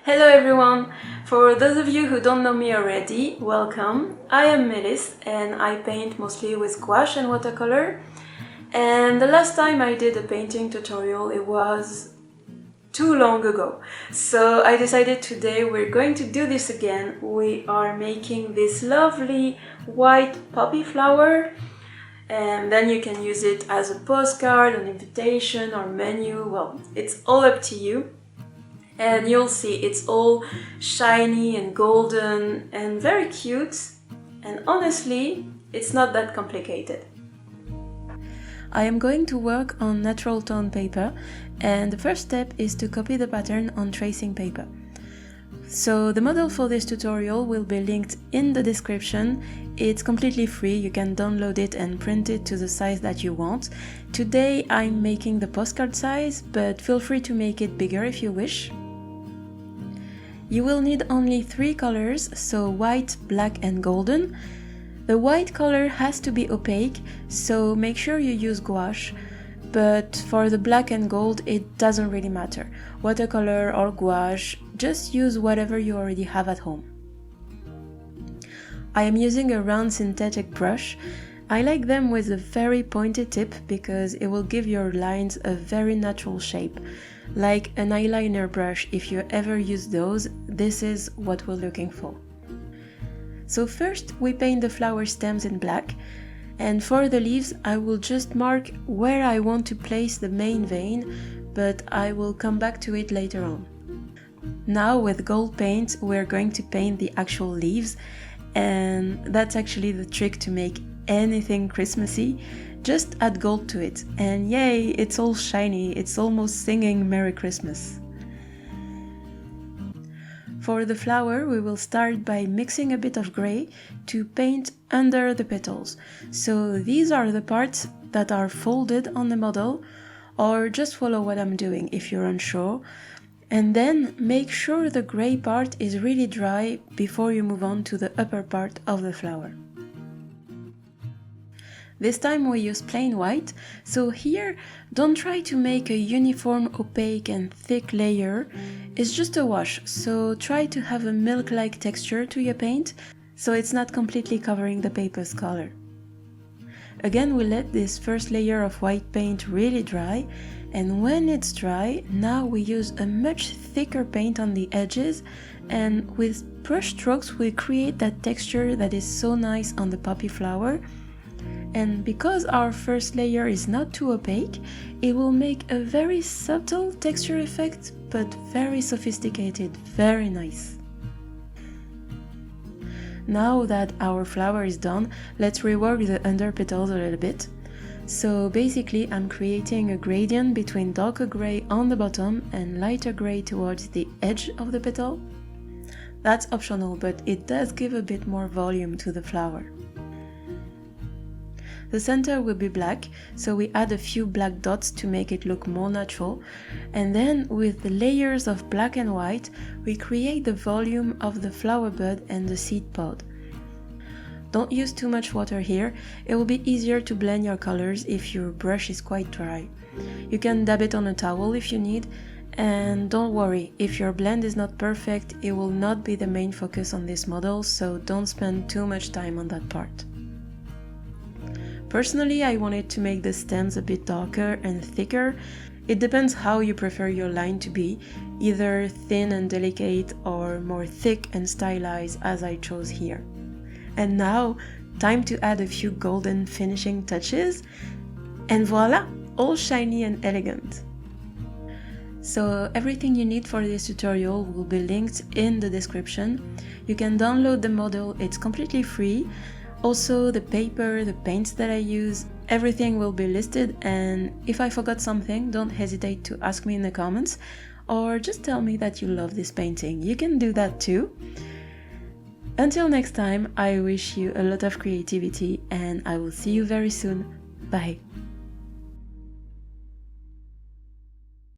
Hello everyone! For those of you who don't know me already, welcome. I am Melis and I paint mostly with gouache and watercolor. And the last time I did a painting tutorial, it was too long ago. So I decided today we're going to do this again. We are making this lovely white poppy flower, and then you can use it as a postcard, an invitation or menu. Well, it's all up to you. And you'll see it's all shiny and golden and very cute, and honestly, it's not that complicated. I am going to work on natural tone paper, and the first step is to copy the pattern on tracing paper. So the model for this tutorial will be linked in the description. It's completely free, you can download it and print it to the size that you want. Today I'm making the postcard size, but feel free to make it bigger if you wish. You will need only 3 colors, so white, black and golden. The white color has to be opaque, so make sure you use gouache, but for the black and gold it doesn't really matter. Watercolor or gouache, just use whatever you already have at home. I am using a round synthetic brush. I like them with a very pointed tip because it will give your lines a very natural shape. Like an eyeliner brush, if you ever use those, this is what we're looking for. So first we paint the flower stems in black, and for the leaves I will just mark where I want to place the main vein, but I will come back to it later on. Now with gold paint we're going to paint the actual leaves, and that's actually the trick to make anything Christmassy. Just add gold to it and yay, it's all shiny, it's almost singing Merry Christmas. For the flower we will start by mixing a bit of grey to paint under the petals. So these are the parts that are folded on the model, or just follow what I'm doing if you're unsure. And then make sure the grey part is really dry before you move on to the upper part of the flower. This time we use plain white, so here don't try to make a uniform opaque and thick layer, it's just a wash, so try to have a milk-like texture to your paint, so it's not completely covering the paper's color. Again, we let this first layer of white paint really dry, and when it's dry, now we use a much thicker paint on the edges, and with brush strokes we create that texture that is so nice on the poppy flower. And because our first layer is not too opaque, it will make a very subtle texture effect, but very sophisticated, very nice. Now that our flower is done, let's rework the under petals a little bit. So basically I'm creating a gradient between darker grey on the bottom and lighter grey towards the edge of the petal. That's optional, but it does give a bit more volume to the flower. The center will be black, so we add a few black dots to make it look more natural, and then with the layers of black and white we create the volume of the flower bud and the seed pod. Don't use too much water here, it will be easier to blend your colors if your brush is quite dry. You can dab it on a towel if you need, and don't worry, if your blend is not perfect, it will not be the main focus on this model, so don't spend too much time on that part. Personally, I wanted to make the stems a bit darker and thicker. It depends how you prefer your line to be, either thin and delicate or more thick and stylized as I chose here. And now, time to add a few golden finishing touches, and voila, all shiny and elegant. So everything you need for this tutorial will be linked in the description. You can download the model, it's completely free. Also the paper, the paints that I use, everything will be listed, and if I forgot something, don't hesitate to ask me in the comments or just tell me that you love this painting. You can do that too. Until next time, I wish you a lot of creativity and I will see you very soon. Bye!